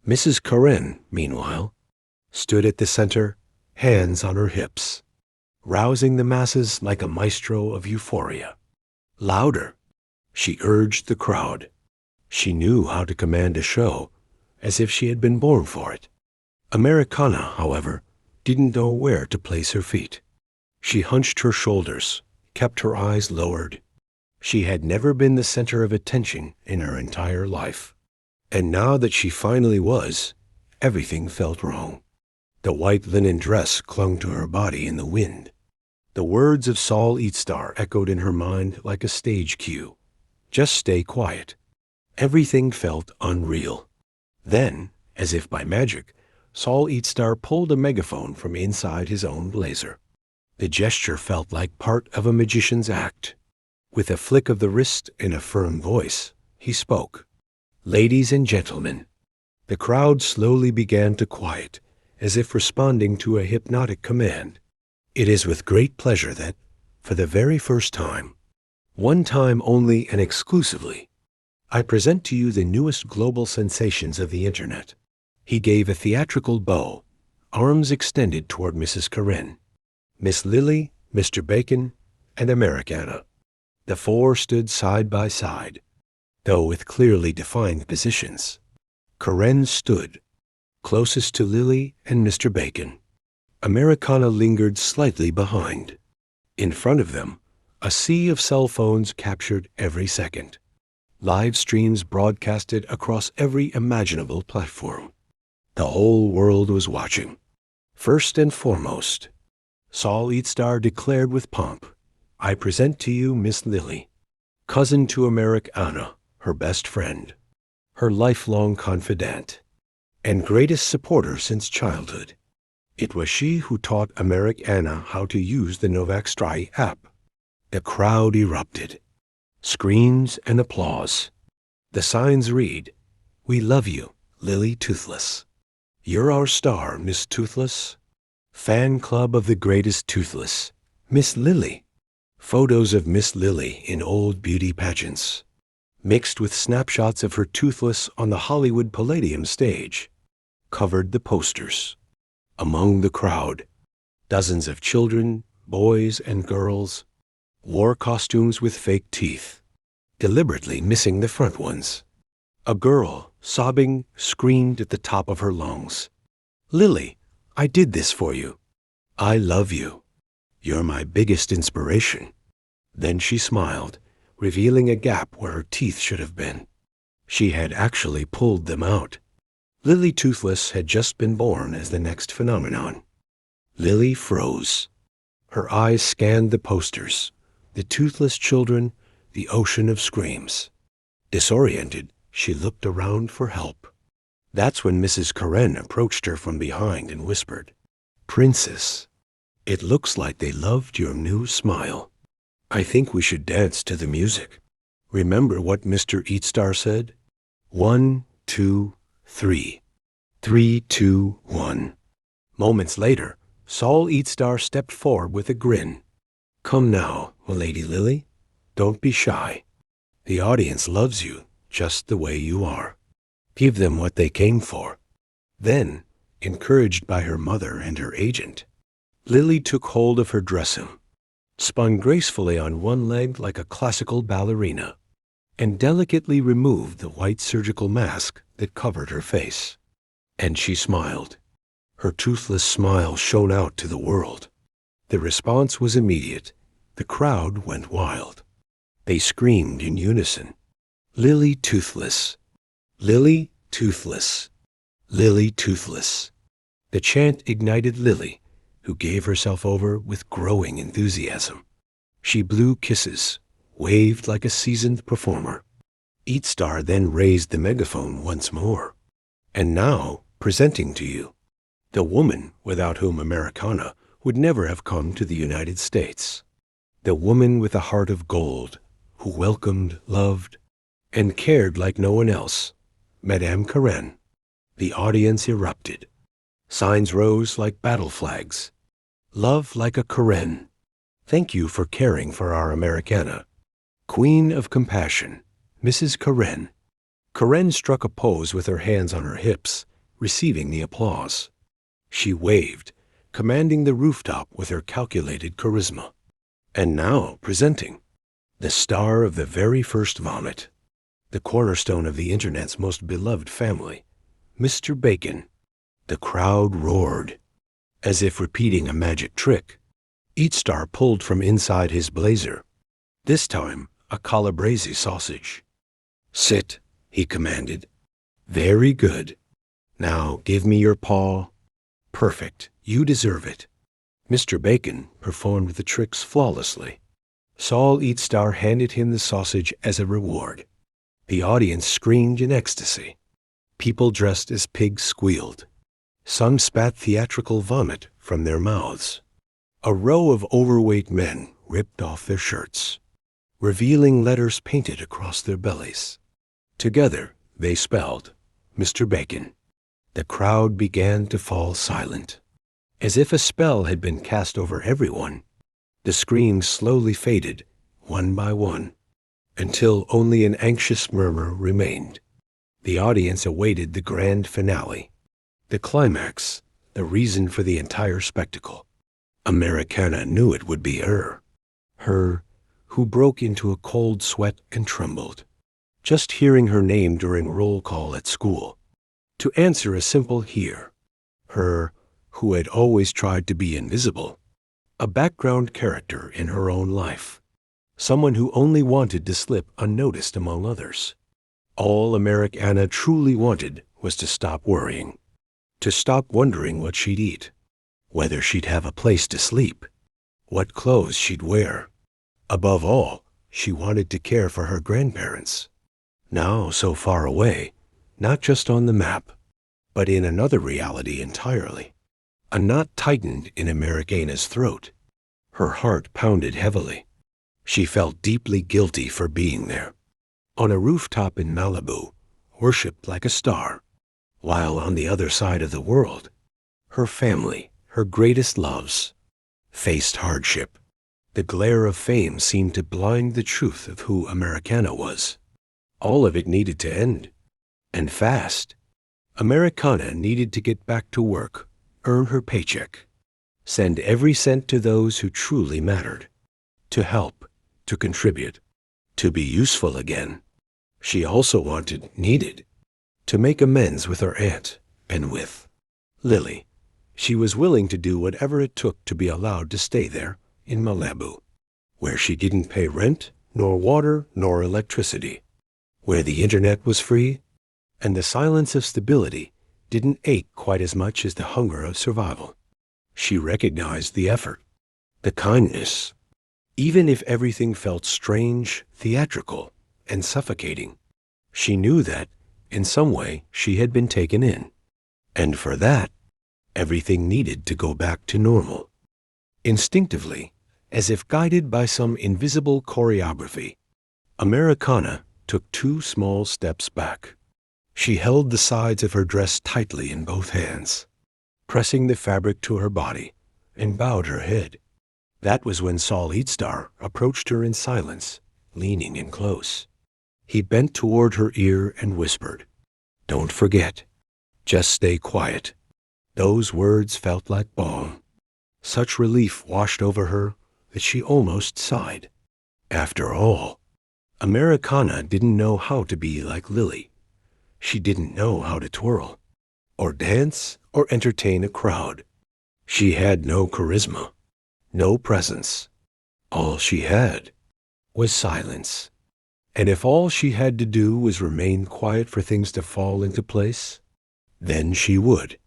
Mrs. Karen, meanwhile, stood at the center, hands on her hips, rousing the masses like a maestro of euphoria. Louder, she urged the crowd. She knew how to command a show, as if she had been born for it. Americana, however, didn't know where to place her feet. She hunched her shoulders, kept her eyes lowered. She had never been the center of attention in her entire life. And now that she finally was, everything felt wrong. The white linen dress clung to her body in the wind. The words of Saul Eatstar echoed in her mind like a stage cue. Just stay quiet. Everything felt unreal. Then, as if by magic, Saul Eatstar pulled a megaphone from inside his own blazer. The gesture felt like part of a magician's act. With a flick of the wrist and a firm voice, he spoke. "Ladies and gentlemen." The crowd slowly began to quiet, as if responding to a hypnotic command. It is with great pleasure that, for the very first time, one time only and exclusively, I present to you the newest global sensations of the Internet. He gave a theatrical bow, arms extended toward Mrs. Karen, Miss Lily, Mr. Bacon, and Americana. The four stood side by side, though with clearly defined positions. Karen stood closest to Lily and Mr. Bacon. Americana lingered slightly behind. In front of them, a sea of cell phones captured every second. Live streams broadcasted across every imaginable platform. The whole world was watching. First and foremost, Saul Eatstar declared with pomp, "I present to you Miss Lily, cousin to Americana, her best friend, her lifelong confidant, and greatest supporter since childhood. It was she who taught Americana how to use the Novak app." The crowd erupted. Screams and applause. The signs read, "We love you, Lily Toothless. You're our star, Miss Toothless. Fan club of the greatest Toothless, Miss Lily." Photos of Miss Lily in old beauty pageants, mixed with snapshots of her Toothless on the Hollywood Palladium stage, covered the posters. Among the crowd, dozens of children, boys, and girls wore costumes with fake teeth, deliberately missing the front ones. A girl, sobbing, screamed at the top of her lungs, "Lily, I did this for you. I love you. You're my biggest inspiration." Then she smiled, revealing a gap where her teeth should have been. She had actually pulled them out. Lily Toothless had just been born as the next phenomenon. Lily froze. Her eyes scanned the posters, the toothless children, the ocean of screams. Disoriented, she looked around for help. That's when Mrs. Karen approached her from behind and whispered, "Princess, it looks like they loved your new smile. I think we should dance to the music. Remember what Mr. Eatstar said? 1, 2, 3. 3, 2, 1. Moments later, Saul Eatstar stepped forward with a grin. "Come now, Lady Lily. Don't be shy. The audience loves you just the way you are. Give them what they came for." Then, encouraged by her mother and her agent, Lily took hold of her dressing, spun gracefully on one leg like a classical ballerina, and delicately removed the white surgical mask that covered her face. And she smiled. Her toothless smile shone out to the world. The response was immediate. The crowd went wild. They screamed in unison, "Lily Toothless! Lily Toothless! Lily Toothless!" The chant ignited Lily, who gave herself over with growing enthusiasm. She blew kisses, waved like a seasoned performer. Eatstar then raised the megaphone once more. "And now, presenting to you, the woman without whom Americana would never have come to the United States. The woman with a heart of gold, who welcomed, loved, and cared like no one else, Madame Karen." The audience erupted. Signs rose like battle flags. "Love like a Karen. Thank you for caring for our Americana. Queen of compassion, Mrs. Karen." Karen struck a pose with her hands on her hips, receiving the applause. She waved, commanding the rooftop with her calculated charisma. And now, presenting, the star of the very first vomit, the cornerstone of the Internet's most beloved family, Mr. Bacon. The crowd roared. As if repeating a magic trick, Eatstar pulled from inside his blazer, this time a calabrese sausage. "Sit," he commanded. "Very good. Now give me your paw. Perfect. You deserve it. Mr. Bacon performed the tricks flawlessly. Saul Eatstar handed him the sausage as a reward. The audience screamed in ecstasy. People dressed as pigs squealed. Some spat theatrical vomit from their mouths. A row of overweight men ripped off their shirts, revealing letters painted across their bellies. Together, they spelled, Mr. Bacon. The crowd began to fall silent. As if a spell had been cast over everyone, the screams slowly faded, one by one, until only an anxious murmur remained. The audience awaited the grand finale, the climax, the reason for the entire spectacle. Americana knew it would be her who broke into a cold sweat and trembled, just hearing her name during roll call at school. To answer a simple here, her who had always tried to be invisible, a background character in her own life, someone who only wanted to slip unnoticed among others. All Americana truly wanted was to stop worrying, to stop wondering what she'd eat, whether she'd have a place to sleep, what clothes she'd wear. Above all, she wanted to care for her grandparents, now so far away, not just on the map, but in another reality entirely. A knot tightened in Americana's throat. Her heart pounded heavily. She felt deeply guilty for being there, on a rooftop in Malibu, worshipped like a star, while on the other side of the world, her family, her greatest loves, faced hardship. The glare of fame seemed to blind the truth of who Americana was. All of it needed to end, and fast. Americana needed to get back to work, earn her paycheck, send every cent to those who truly mattered, to help, to contribute, to be useful again. She also needed, to make amends with her aunt and with Lily. She was willing to do whatever it took to be allowed to stay there in Malibu, where she didn't pay rent, nor water, nor electricity, where the internet was free, and the silence of stability didn't ache quite as much as the hunger of survival. She recognized the effort, the kindness, even if everything felt strange, theatrical, and suffocating. She knew that, in some way, she had been taken in, and for that, everything needed to go back to normal. Instinctively, as if guided by some invisible choreography, Americana took 2 small steps back. She held the sides of her dress tightly in both hands, pressing the fabric to her body, and bowed her head. That was when Saul Eatstar approached her in silence, leaning in close. He bent toward her ear and whispered, "Don't forget. Just stay quiet." Those words felt like balm. Such relief washed over her that she almost sighed. After all, Americana didn't know how to be like Lily. She didn't know how to twirl, or dance, or entertain a crowd. She had no charisma, no presence. All she had was silence. And if all she had to do was remain quiet for things to fall into place, then she would.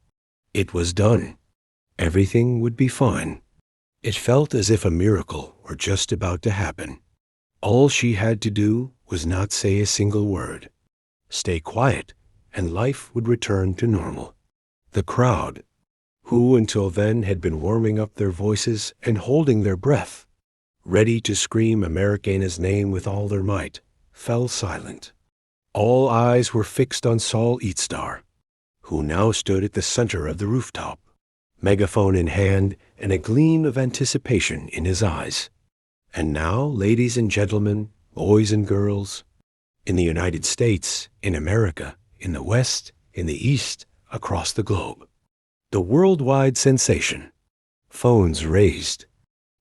It was done. Everything would be fine. It felt as if a miracle were just about to happen. All she had to do was not say a single word. Stay quiet, and life would return to normal. The crowd, who until then had been warming up their voices and holding their breath, ready to scream Americana's name with all their might, fell silent. All eyes were fixed on Saul Eatstar, who now stood at the center of the rooftop, megaphone in hand and a gleam of anticipation in his eyes. And now, ladies and gentlemen, boys and girls, in the United States, in America, in the West, in the East, across the globe, the worldwide sensation, phones raised,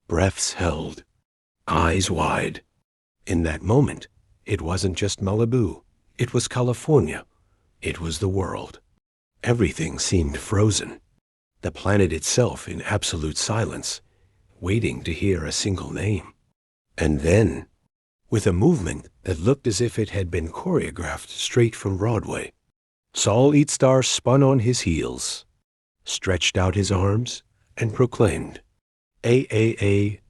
breaths held, eyes wide. In that moment, it wasn't just Malibu, it was California, it was the world. Everything seemed frozen, the planet itself in absolute silence, waiting to hear a single name. And then, with a movement that looked as if it had been choreographed straight from Broadway, Saul Eatstar spun on his heels, stretched out his arms, and proclaimed, A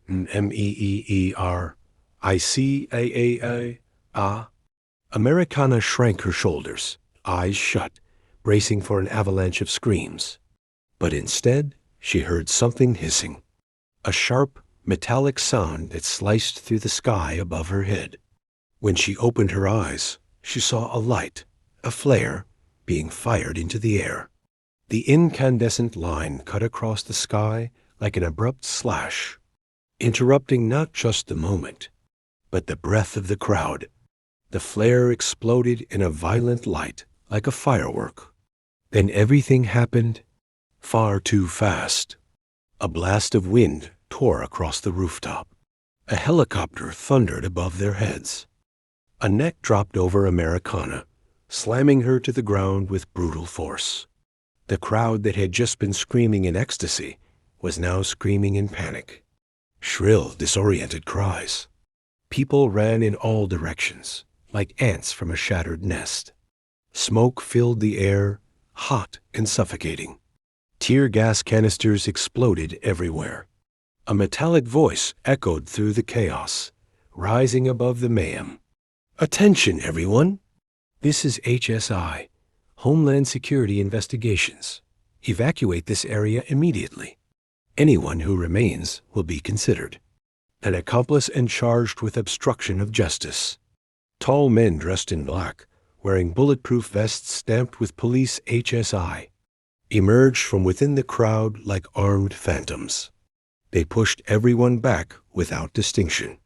Meeerica. Americana shrank her shoulders, eyes shut, bracing for an avalanche of screams. But instead, she heard something hissing, a sharp, metallic sound that sliced through the sky above her head. When she opened her eyes, she saw a light, a flare, being fired into the air. The incandescent line cut across the sky like an abrupt slash, interrupting not just the moment, but the breath of the crowd. The flare exploded in a violent light like a firework. Then everything happened far too fast. A blast of wind tore across the rooftop. A helicopter thundered above their heads. A neck dropped over Americana, slamming her to the ground with brutal force. The crowd that had just been screaming in ecstasy was now screaming in panic. Shrill, disoriented cries. People ran in all directions, like ants from a shattered nest. Smoke filled the air, hot and suffocating. Tear gas canisters exploded everywhere. A metallic voice echoed through the chaos, rising above the mayhem. "Attention, everyone! This is HSI, Homeland Security Investigations. Evacuate this area immediately. Anyone who remains will be considered an accomplice and charged with obstruction of justice." Tall men dressed in black, wearing bulletproof vests stamped with police HSI, emerged from within the crowd like armed phantoms. They pushed everyone back without distinction.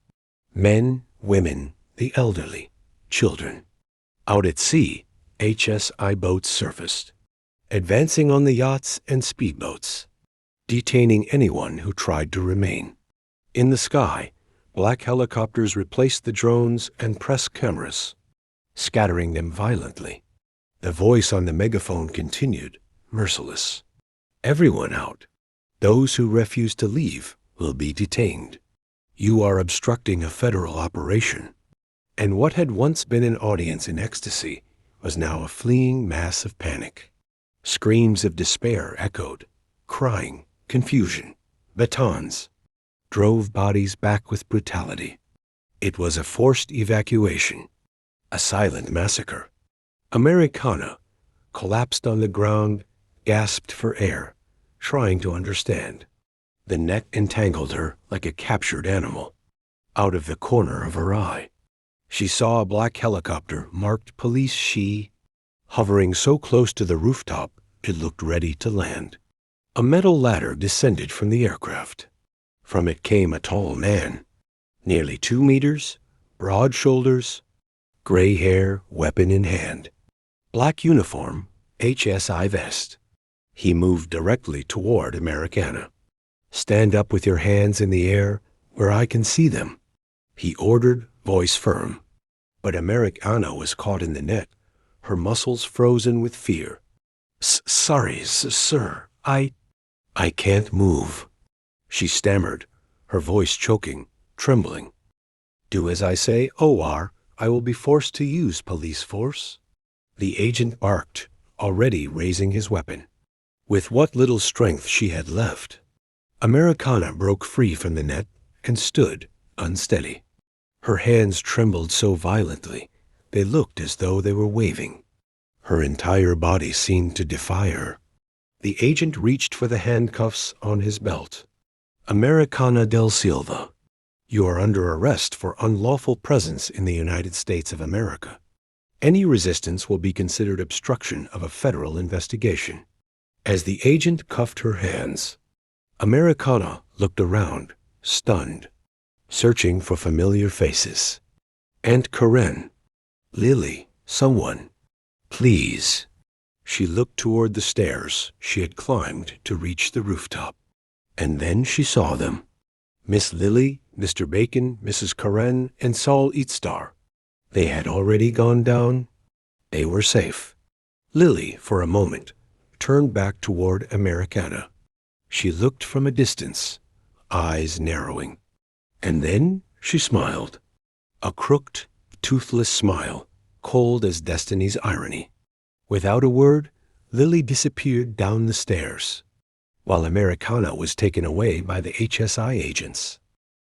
Men, women, the elderly, children. Out at sea, HSI boats surfaced, advancing on the yachts and speedboats, detaining anyone who tried to remain. In the sky, black helicopters replaced the drones and press cameras, scattering them violently. The voice on the megaphone continued, merciless. "Everyone out. Those who refuse to leave will be detained. You are obstructing a federal operation." And what had once been an audience in ecstasy was now a fleeing mass of panic. Screams of despair echoed, crying, confusion, batons, drove bodies back with brutality. It was a forced evacuation, a silent massacre. Americana collapsed on the ground, gasped for air, trying to understand. The net entangled her like a captured animal. Out of the corner of her eye, she saw a black helicopter marked Police She, hovering so close to the rooftop it looked ready to land. A metal ladder descended from the aircraft. From it came a tall man, nearly 2 meters, broad shoulders, gray hair, weapon in hand. Black uniform, HSI vest. He moved directly toward Americana. "Stand up with your hands in the air where I can see them," he ordered, voice firm. But Americana was caught in the net, her muscles frozen with fear. Sorry, sir, I can't move," she stammered, her voice choking, trembling. "Do as I say, or I will be forced to use police force." The agent barked, already raising his weapon. With what little strength she had left, Americana broke free from the net and stood, unsteady. Her hands trembled so violently, they looked as though they were waving. Her entire body seemed to defy her. The agent reached for the handcuffs on his belt. "Americana del Silva, you are under arrest for unlawful presence in the United States of America. Any resistance will be considered obstruction of a federal investigation." As the agent cuffed her hands, Americana looked around, stunned, searching for familiar faces. Aunt Karen, Lily, someone. Please. She looked toward the stairs she had climbed to reach the rooftop. And then she saw them. Miss Lily, Mr. Bacon, Mrs. Karen, and Saul Eatstar. They had already gone down. They were safe. Lily, for a moment, turned back toward Americana. She looked from a distance, eyes narrowing. And then she smiled. A crooked, toothless smile, cold as destiny's irony. Without a word, Lily disappeared down the stairs. while Americana was taken away by the HSI agents.